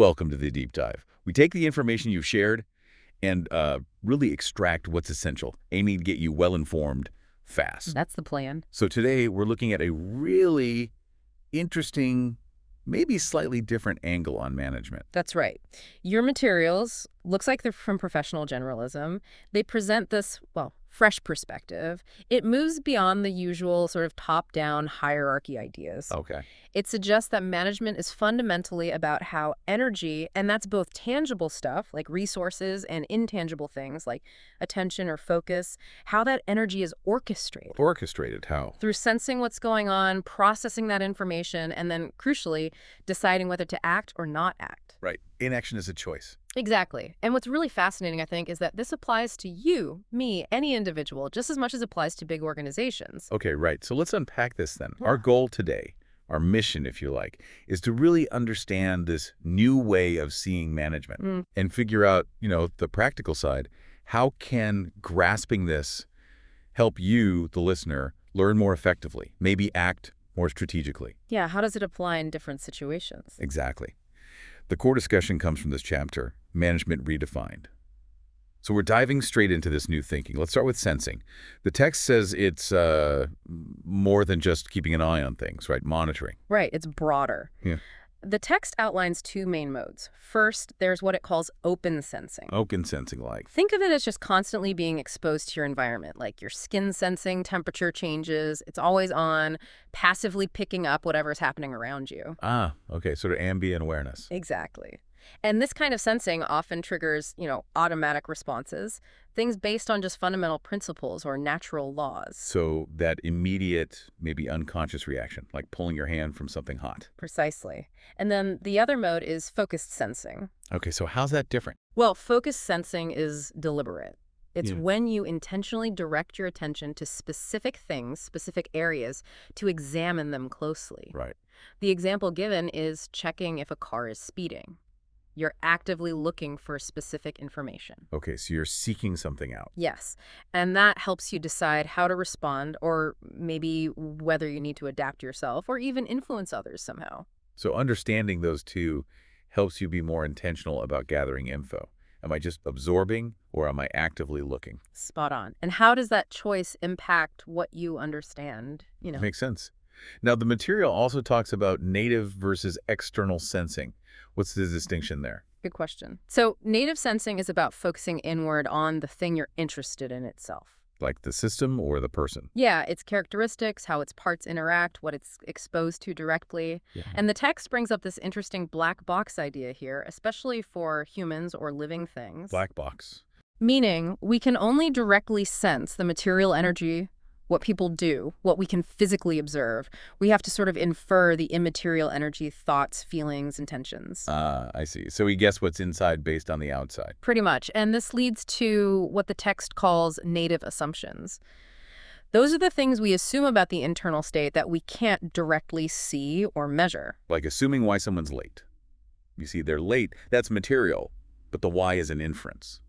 Welcome to the deep dive. We take the information you've shared and really extract what's essential, aiming to get you well-informed fast. That's the plan. So today we're looking at a really interesting, maybe slightly different angle on management. That's right. Your materials, looks like they're from Professional Generalism. They present this, well, fresh perspective. It moves beyond the usual sort of top-down hierarchy ideas. Okay. It suggests that management is fundamentally about how energy, and that's both tangible stuff like resources and intangible things like attention or focus, how that energy is orchestrated. Orchestrated how? Through sensing what's going on, processing that information, and then, crucially, deciding whether to act or not act. Right. Inaction is a choice. Exactly. And what's really fascinating, I think, is that this applies to you, me, any individual, just as much as it applies to big organizations. Okay, right. So let's unpack this then. Our goal today, our mission, if you like, is to really understand this new way of seeing management and figure out, the practical side. How can grasping this help you, the listener, learn more effectively, maybe act more strategically? Yeah, how does it apply in different situations? Exactly. The core discussion comes from this chapter, Management Redefined. So we're diving straight into this new thinking. Let's start with sensing. The text says it's more than just keeping an eye on things, right? Monitoring. Right, it's broader. Yeah. The text outlines two main modes. First, there's what it calls open sensing. Open sensing like. Think of it as just constantly being exposed to your environment, like your skin sensing temperature changes. It's always on, passively picking up whatever's happening around you. Ah, okay, sort of ambient awareness. Exactly. And this kind of sensing often triggers, automatic responses, things based on just fundamental principles or natural laws. So that immediate, maybe unconscious reaction, like pulling your hand from something hot. Precisely. And then the other mode is focused sensing. Okay, so how's that different? Well, focused sensing is deliberate. It's when you intentionally direct your attention to specific things, specific areas, to examine them closely. Right. The example given is checking if a car is speeding. You're actively looking for specific information. Okay, so you're seeking something out. Yes, and that helps you decide how to respond or maybe whether you need to adapt yourself or even influence others somehow. So understanding those two helps you be more intentional about gathering info. Am I just absorbing or am I actively looking? Spot on. And how does that choice impact what you understand? Makes sense. Now, the material also talks about native versus external sensing. What's the distinction there? Good question. So native sensing is about focusing inward on the thing you're interested in itself. Like the system or the person? Yeah, its characteristics, how its parts interact, what it's exposed to directly. Yeah. And the text brings up this interesting black box idea here, especially for humans or living things. Black box. Meaning, we can only directly sense the material energy, what people do, what we can physically observe. We have to sort of infer the immaterial energy, thoughts, feelings, intentions. I see. So we guess what's inside based on the outside. Pretty much. And this leads to what the text calls native assumptions. Those are the things we assume about the internal state that we can't directly see or measure. Like assuming why someone's late. You see, they're late, that's material, but the why is an inference.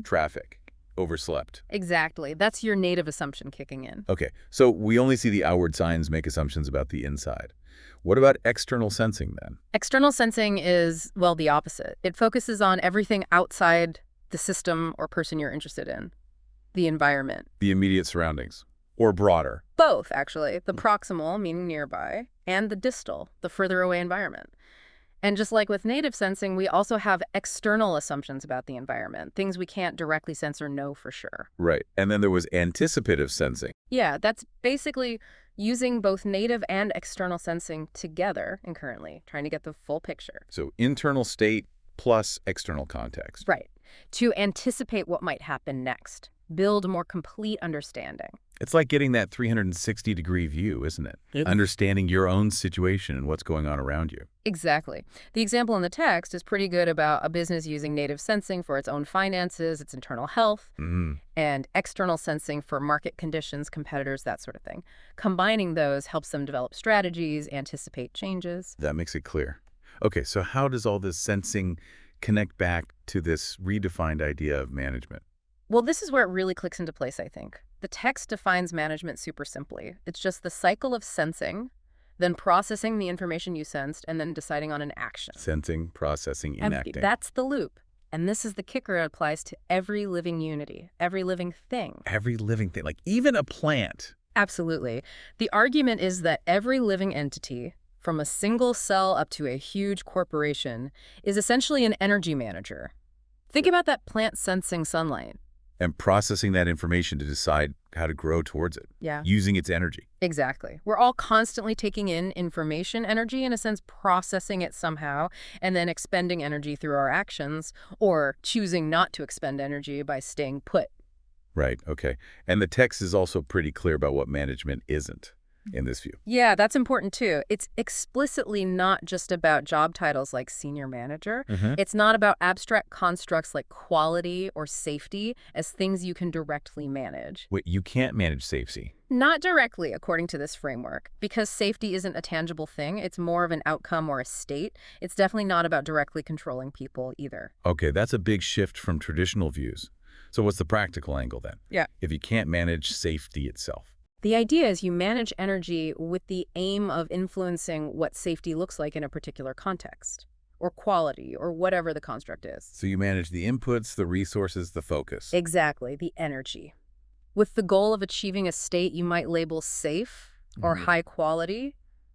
Traffic. Overslept. Exactly. That's your native assumption kicking in. Okay, so we only see the outward signs make assumptions about the inside. What about external sensing then? External sensing is, well, the opposite. It focuses on everything outside the system or person you're interested in, the environment. The immediate surroundings, or broader. Both, actually. The proximal, meaning nearby, and the distal, the further away environment. And just like with native sensing, we also have external assumptions about the environment, things we can't directly sense or know for sure. Right. And then there was anticipative sensing. Yeah, that's basically using both native and external sensing together and currently, trying to get the full picture. So internal state plus external context. Right. To anticipate what might happen next, build a more complete understanding. It's like getting that 360-degree view, isn't it? Understanding your own situation and what's going on around you. Exactly. The example in the text is pretty good about a business using native sensing for its own finances, its internal health, and external sensing for market conditions, competitors, that sort of thing. Combining those helps them develop strategies, anticipate changes. That makes it clear. Okay, so how does all this sensing connect back to this redefined idea of management? Well, this is where it really clicks into place, I think. The text defines management super simply. It's just the cycle of sensing, then processing the information you sensed, and then deciding on an action. Sensing, processing, enacting. That's the loop. And this is the kicker. It applies to every living unity, every living thing. Every living thing, like even a plant. Absolutely. The argument is that every living entity, from a single cell up to a huge corporation, is essentially an energy manager. Think about that plant sensing sunlight. And processing that information to decide how to grow towards it. Yeah. Using its energy. Exactly. We're all constantly taking in information energy, in a sense, processing it somehow, and then expending energy through our actions, or choosing not to expend energy by staying put. Right, okay. And the text is also pretty clear about what management isn't in this view. Yeah, that's important too. It's explicitly not just about job titles like senior manager. It's not about abstract constructs like quality or safety as things you can directly manage. Wait, you can't manage safety. Not directly, according to this framework, because safety isn't a tangible thing. It's more of an outcome or a state. It's definitely not about directly controlling people either. Okay, that's a big shift from traditional views. So what's the practical angle then? Yeah. If you can't manage safety itself. The idea is you manage energy with the aim of influencing what safety looks like in a particular context, or quality, or whatever the construct is. So you manage the inputs, the resources, the focus. Exactly, the energy. With the goal of achieving a state you might label safe or high quality.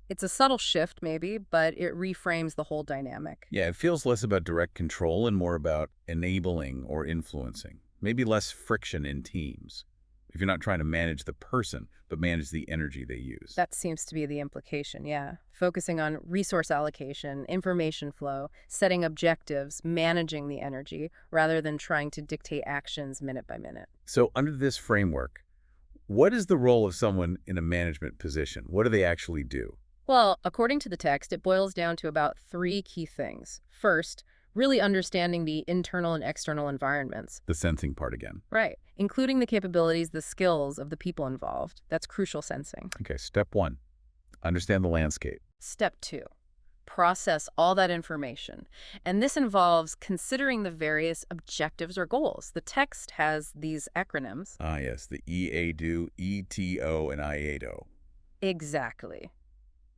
It's a subtle shift, maybe, but it reframes the whole dynamic. Yeah, it feels less about direct control and more about enabling or influencing. Maybe less friction in teams. If you're not trying to manage the person, but manage the energy they use. That seems to be the implication, yeah. Focusing on resource allocation, information flow, setting objectives, managing the energy, rather than trying to dictate actions minute by minute. So under this framework, what is the role of someone in a management position? What do they actually do? Well, according to the text, it boils down to about 3 key things. First, really understanding the internal and external environments. The sensing part again. Right. Including the capabilities, the skills of the people involved. That's crucial sensing. Okay, step 1, understand the landscape. Step 2, process all that information. And this involves considering the various objectives or goals. The text has these acronyms. Ah, yes, the EADO, ETO, and IADO. Exactly.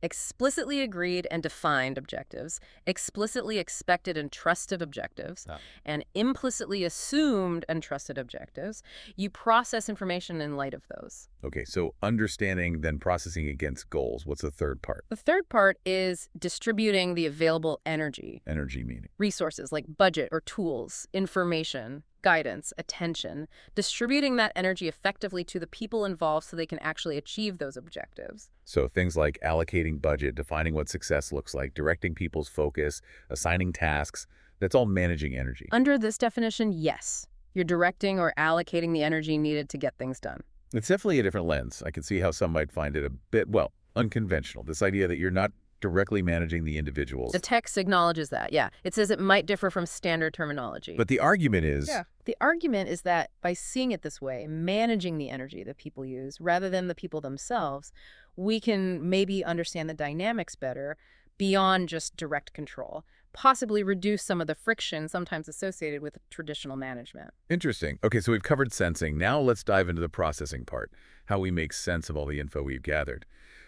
Explicitly agreed and defined objectives, explicitly expected and trusted objectives, and implicitly assumed and trusted objectives. You process information in light of those. Okay, so understanding, then processing against goals. What's the third part? The third part is distributing the available energy. Energy meaning. Resources like budget or tools, information, guidance, attention, distributing that energy effectively to the people involved so they can actually achieve those objectives. So things like allocating budget, defining what success looks like, directing people's focus, assigning tasks, that's all managing energy. Under this definition, yes. You're directing or allocating the energy needed to get things done. It's definitely a different lens. I can see how some might find it a bit, well, unconventional. This idea that you're not directly managing the individuals. The text acknowledges that, yeah. It says it might differ from standard terminology. But the argument is... Yeah. The argument is that by seeing it this way, managing the energy that people use rather than the people themselves, we can maybe understand the dynamics better beyond just direct control, possibly reduce some of the friction sometimes associated with traditional management. Interesting. Okay, so we've covered sensing. Now let's dive into the processing part, how we make sense of all the info we've gathered.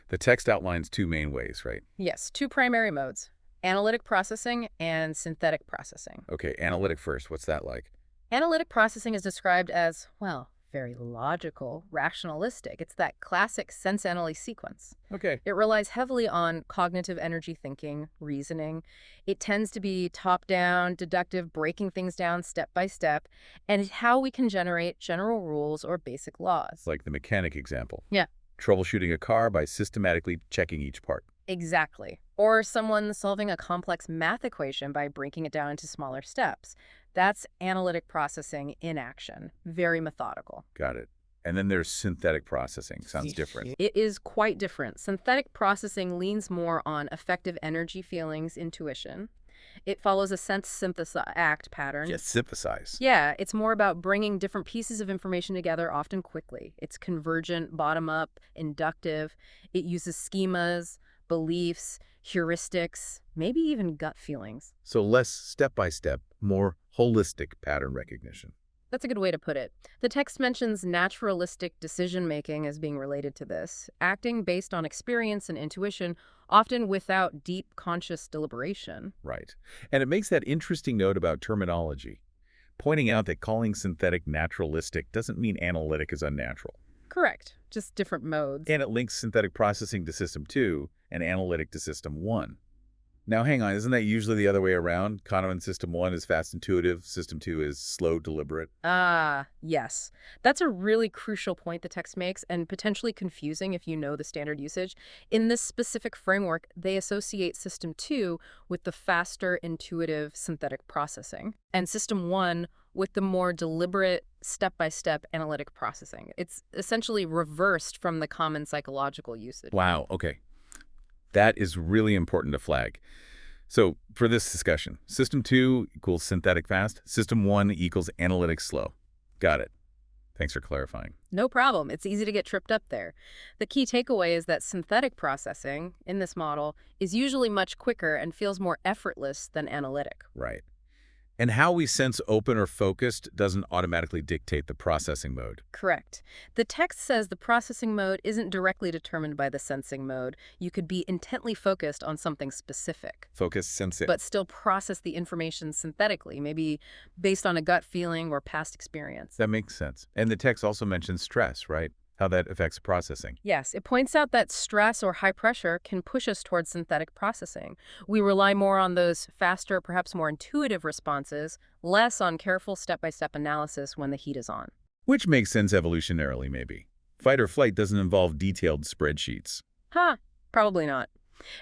The text outlines 2 main ways, right? Yes, 2 primary modes, analytic processing and synthetic processing. Okay, analytic first. What's that like? Analytic processing is described as, well, very logical, rationalistic. It's that classic sense-analyze sequence. Okay. It relies heavily on cognitive energy thinking, reasoning. It tends to be top-down, deductive, breaking things down step by step, and it's how we can generate general rules or basic laws. Like the mechanic example. Yeah. Troubleshooting a car by systematically checking each part. Exactly. Or someone solving a complex math equation by breaking it down into smaller steps. That's analytic processing in action. Very methodical. Got it. And then there's synthetic processing. Sounds different. It is quite different. Synthetic processing leans more on affective energy, feelings, intuition. It follows a sense synthesis act pattern. Yes, synthesize. Yeah, it's more about bringing different pieces of information together, often quickly. It's convergent, bottom-up, inductive. It uses schemas, beliefs, heuristics, maybe even gut feelings. So less step-by-step, more holistic pattern recognition. That's a good way to put it. The text mentions naturalistic decision-making as being related to this, acting based on experience and intuition, often without deep conscious deliberation. Right. And it makes that interesting note about terminology, pointing out that calling synthetic naturalistic doesn't mean analytic is unnatural. Correct. Just different modes. And it links synthetic processing to System 2 and analytic to System 1. Now, hang on, isn't that usually the other way around? Kahneman System 1 is fast intuitive, System 2 is slow deliberate. Ah, yes. That's a really crucial point the text makes and potentially confusing if you know the standard usage. In this specific framework, they associate System 2 with the faster, intuitive synthetic processing, and System 1 with the more deliberate, step-by-step analytic processing. It's essentially reversed from the common psychological usage. Wow, okay. That is really important to flag. So for this discussion, System 2 equals synthetic fast, System 1 equals analytic slow. Got it. Thanks for clarifying. No problem. It's easy to get tripped up there. The key takeaway is that synthetic processing in this model is usually much quicker and feels more effortless than analytic. Right. And how we sense open or focused doesn't automatically dictate the processing mode. Correct. The text says the processing mode isn't directly determined by the sensing mode. You could be intently focused on something specific, Focus, sense it. but still process the information synthetically, maybe based on a gut feeling or past experience. That makes sense. And the text also mentions stress, right? How that affects processing. Yes, it points out that stress or high pressure can push us towards synthetic processing. We rely more on those faster, perhaps more intuitive responses, less on careful step-by-step analysis when the heat is on. Which makes sense evolutionarily, maybe. Fight or flight doesn't involve detailed spreadsheets. Huh, probably not.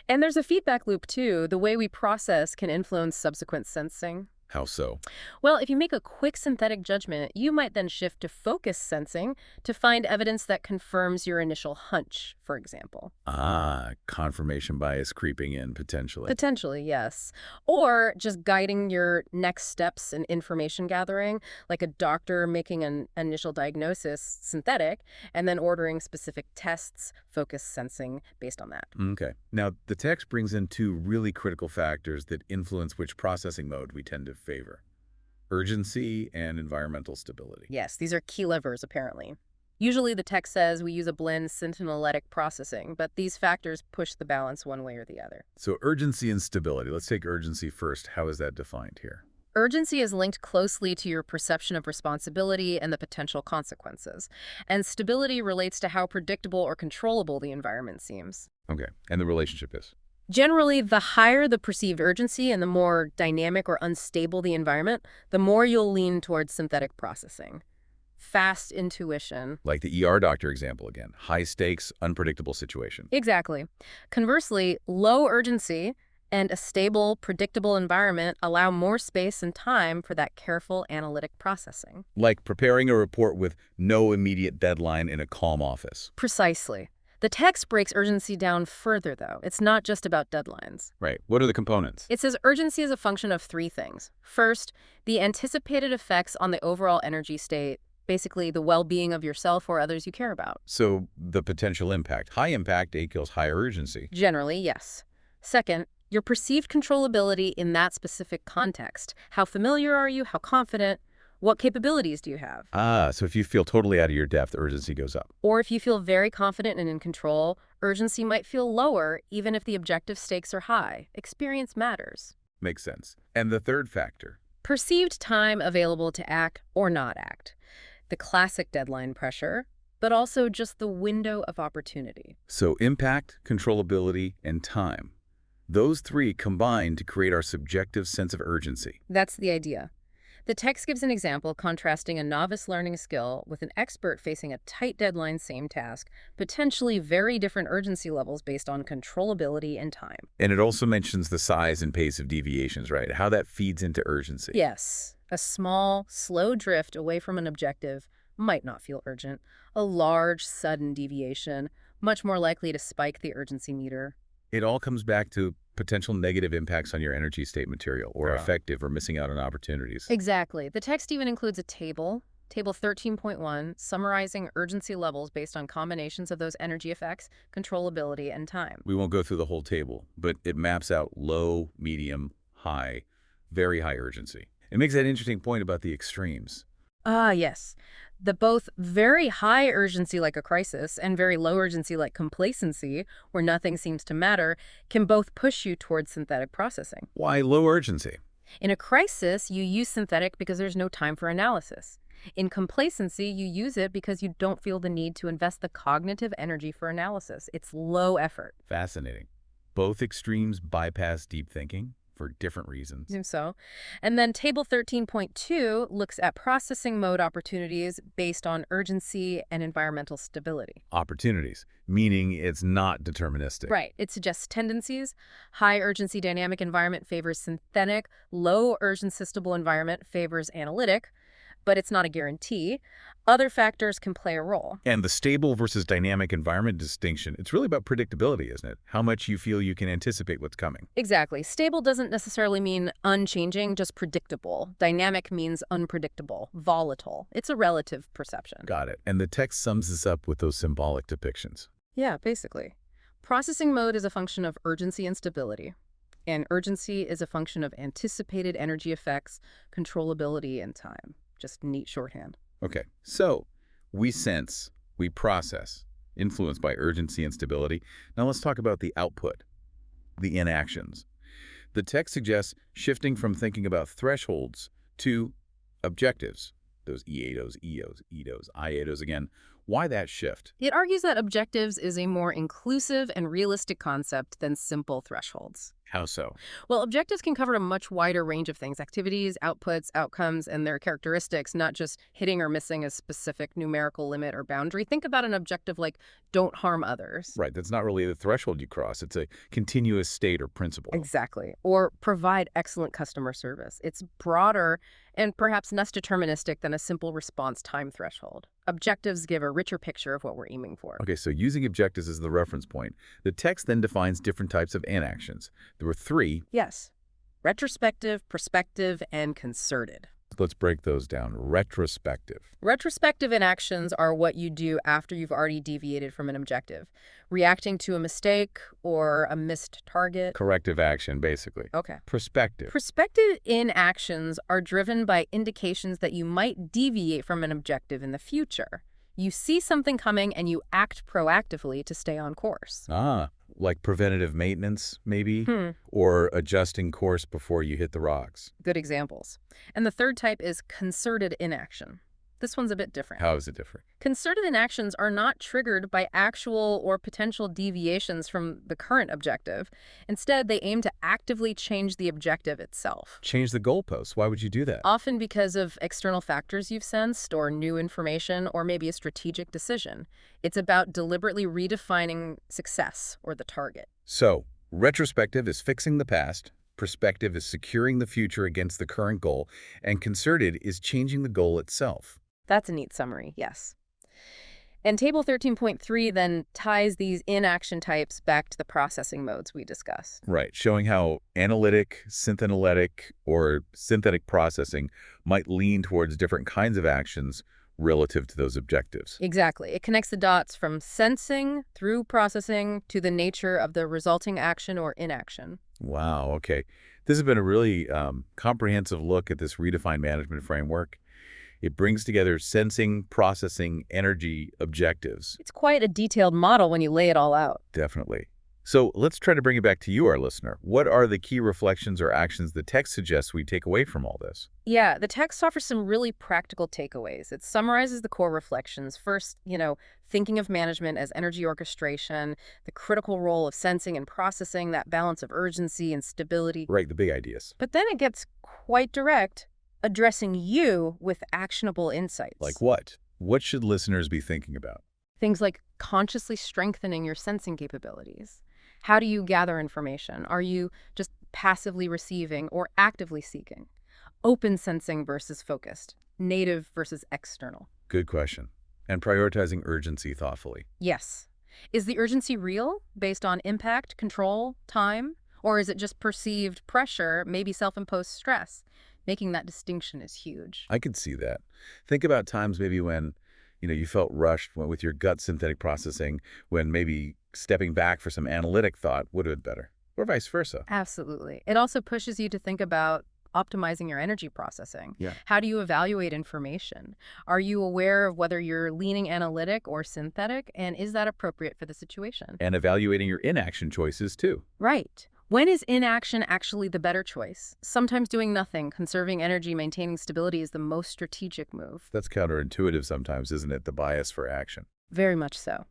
And there's a feedback loop, too. The way we process can influence subsequent sensing. How so? Well, if you make a quick synthetic judgment, you might then shift to focus sensing to find evidence that confirms your initial hunch, for example. Ah, confirmation bias creeping in, potentially. Potentially, yes. Or just guiding your next steps in information gathering, like a doctor making an initial diagnosis synthetic and then ordering specific tests, focus sensing based on that. Okay. Now, the text brings in two really critical factors that influence which processing mode we tend to favor: urgency and environmental stability. Yes, these are key levers, apparently. Usually the text says we use a blend synthanaletic processing, but these factors push the balance one way or the other. So urgency and stability. Let's take urgency first. How is that defined here? Urgency is linked closely to your perception of responsibility and the potential consequences. And stability relates to how predictable or controllable the environment seems. Okay. And the relationship is? Generally, the higher the perceived urgency and the more dynamic or unstable the environment, the more you'll lean towards synthetic processing. Fast intuition. Like the ER doctor example again. High stakes, unpredictable situation. Exactly. Conversely, low urgency and a stable, predictable environment allow more space and time for that careful analytic processing. Like preparing a report with no immediate deadline in a calm office. Precisely. The text breaks urgency down further, though. It's not just about deadlines. Right. What are the components? It says urgency is a function of three things. First, the anticipated effects on the overall energy state, basically the well-being of yourself or others you care about. So the potential impact. High impact equals higher urgency. Generally, yes. Second, your perceived controllability in that specific context. How familiar are you? How confident? What capabilities do you have? Ah, so if you feel totally out of your depth, urgency goes up. Or if you feel very confident and in control, urgency might feel lower even if the objective stakes are high. Experience matters. Makes sense. And the third factor? Perceived time available to act or not act. The classic deadline pressure, but also just the window of opportunity. So impact, controllability, and time. Those three combine to create our subjective sense of urgency. That's the idea. The text gives an example contrasting a novice learning a skill with an expert facing a tight deadline, same task, potentially very different urgency levels based on controllability and time. And it also mentions the size and pace of deviations, right? How that feeds into urgency. Yes, a small, slow drift away from an objective might not feel urgent. A large, sudden deviation, much more likely to spike the urgency meter. It all comes back to potential negative impacts on your energy state material, or Yeah. effective or missing out on opportunities. Exactly. The text even includes a table, Table 13.1, summarizing urgency levels based on combinations of those energy effects, controllability, and time. We won't go through the whole table, but it maps out low, medium, high, very high urgency. It makes that interesting point about the extremes. Ah, yes. The both very high urgency like a crisis and very low urgency like complacency, where nothing seems to matter, can both push you towards synthetic processing. Why low urgency? In a crisis, you use synthetic because there's no time for analysis. In complacency, you use it because you don't feel the need to invest the cognitive energy for analysis. It's low effort. Fascinating. Both extremes bypass deep thinking for different reasons. So, and then table 13.2 looks at processing mode opportunities based on urgency and environmental stability. Opportunities, meaning it's not deterministic. Right. It suggests tendencies. High urgency dynamic environment favors synthetic, low urgency stable environment favors analytic, but it's not a guarantee. Other factors can play a role. And the stable versus dynamic environment distinction, it's really about predictability, isn't it? How much you feel you can anticipate what's coming. Exactly. Stable doesn't necessarily mean unchanging, just predictable. Dynamic means unpredictable, volatile. It's a relative perception. Got it. And the text sums this up with those symbolic depictions. Yeah, basically. Processing mode is a function of urgency and stability. And urgency is a function of anticipated energy effects, controllability, and time. Just neat shorthand. Okay, so we sense, we process, influenced by urgency and stability. Now let's talk about the output, the inactions. The text suggests shifting from thinking about thresholds to objectives. Those EATOs, EOs, EDOs, IATOs again. Why that shift? It argues that objectives is a more inclusive and realistic concept than simple thresholds. How so? Well, objectives can cover a much wider range of things, activities, outputs, outcomes, and their characteristics, not just hitting or missing a specific numerical limit or boundary. Think about an objective like don't harm others. Right, that's not really the threshold you cross. It's a continuous state or principle. Exactly. Or provide excellent customer service. It's broader and perhaps less deterministic than a simple response time threshold. Objectives give a richer picture of what we're aiming for. Okay, so using objectives as the reference point, the text then defines different types of inactions. There were three. Yes. Retrospective, prospective, and concerted. Let's break those down. Retrospective. Retrospective inactions are what you do after you've already deviated from an objective. Reacting to a mistake or a missed target. Corrective action, basically. Okay. Prospective. Prospective inactions are driven by indications that you might deviate from an objective in the future. You see something coming and you act proactively to stay on course. Like preventative maintenance, maybe? Or adjusting course before you hit the rocks. Good examples. And the third type is concerted inaction. This one's a bit different. How is it different? Concerted inactions are not triggered by actual or potential deviations from the current objective. Instead, they aim to actively change the objective itself. Change the goalposts. Why would you do that? Often because of external factors you've sensed or new information or maybe a strategic decision. It's about deliberately redefining success or the target. So, retrospective is fixing the past, prospective is securing the future against the current goal, and concerted is changing the goal itself. That's a neat summary, yes. And table 13.3 then ties these inaction types back to the processing modes we discussed. Right, showing how analytic, synthanaletic, or synthetic processing might lean towards different kinds of actions relative to those objectives. Exactly. It connects the dots from sensing through processing to the nature of the resulting action or inaction. Wow, okay. This has been a really comprehensive look at this redefined management framework. It brings together sensing, processing, energy, objectives. It's quite a detailed model when you lay it all out. Definitely. So let's try to bring it back to you, our listener. What are the key reflections or actions the text suggests we take away from all this? Yeah, the text offers some really practical takeaways. It summarizes the core reflections. First, thinking of management as energy orchestration, the critical role of sensing and processing, that balance of urgency and stability. Right, the big ideas. But then it gets quite direct, addressing you with actionable insights. Like what? What should listeners be thinking about? Things like consciously strengthening your sensing capabilities. How do you gather information? Are you just passively receiving or actively seeking? Open sensing versus focused. Native versus external. Good question. And prioritizing urgency thoughtfully. Yes. Is the urgency real, based on impact, control, time? Or is it just perceived pressure, maybe self-imposed stress? Making that distinction is huge. I could see that. Think about times maybe when, you felt rushed with your gut synthetic processing, when maybe stepping back for some analytic thought would have been better, or vice versa. Absolutely. It also pushes you to think about optimizing your energy processing? Yeah. How do you evaluate information? Are you aware of whether you're leaning analytic or synthetic? And is that appropriate for the situation? And evaluating your inaction choices, too. Right. When is inaction actually the better choice? Sometimes doing nothing, conserving energy, maintaining stability is the most strategic move. That's counterintuitive sometimes, isn't it? The bias for action. Very much so.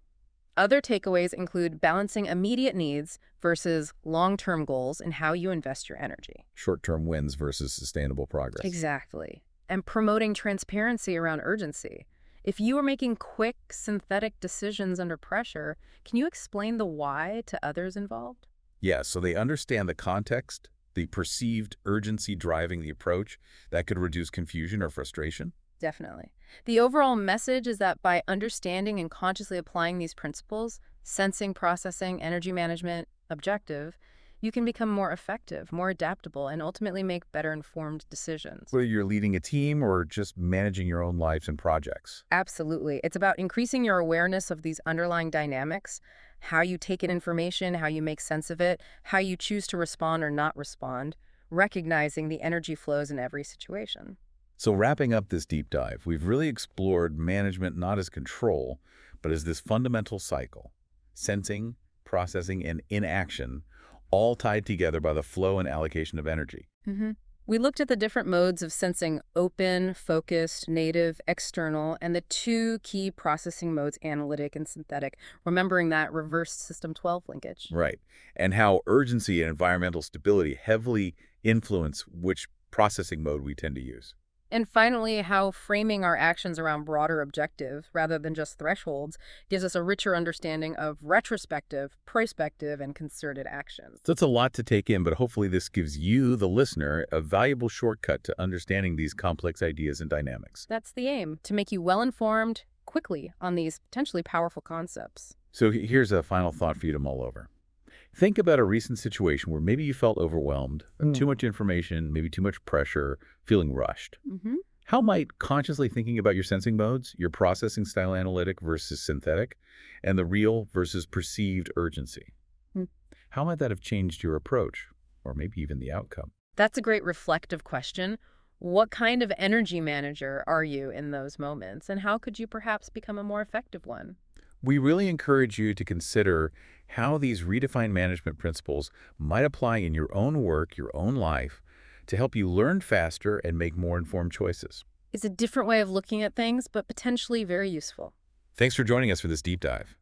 Other takeaways include balancing immediate needs versus long-term goals in how you invest your energy. Short-term wins versus sustainable progress. Exactly. And promoting transparency around urgency. If you are making quick, synthetic decisions under pressure, can you explain the why to others involved? Yeah, so they understand the context, the perceived urgency driving the approach. That could reduce confusion or frustration. Definitely. The overall message is that by understanding and consciously applying these principles, sensing, processing, energy management, objective, you can become more effective, more adaptable, and ultimately make better informed decisions. Whether you're leading a team or just managing your own lives and projects. Absolutely. It's about increasing your awareness of these underlying dynamics, how you take in information, how you make sense of it, how you choose to respond or not respond, recognizing the energy flows in every situation. So wrapping up this deep dive, we've really explored management not as control, but as this fundamental cycle. Sensing, processing, and inaction, all tied together by the flow and allocation of energy. We looked at the different modes of sensing: open, focused, native, external, and the two key processing modes, analytic and synthetic, remembering that reverse system 12 linkage. Right. And how urgency and environmental stability heavily influence which processing mode we tend to use. And finally, how framing our actions around broader objectives rather than just thresholds gives us a richer understanding of retrospective, prospective, and concerted actions. So it's a lot to take in, but hopefully this gives you, the listener, a valuable shortcut to understanding these complex ideas and dynamics. That's the aim, to make you well-informed quickly on these potentially powerful concepts. So here's a final thought for you to mull over. Think about a recent situation where maybe you felt overwhelmed, too much information, maybe too much pressure, feeling rushed. How might consciously thinking about your sensing modes, your processing style analytic versus synthetic, and the real versus perceived urgency, how might that have changed your approach, or maybe even the outcome? That's a great reflective question. What kind of energy manager are you in those moments, and how could you perhaps become a more effective one? We really encourage you to consider how these redefined management principles might apply in your own work, your own life, to help you learn faster and make more informed choices. It's a different way of looking at things, but potentially very useful. Thanks for joining us for this deep dive.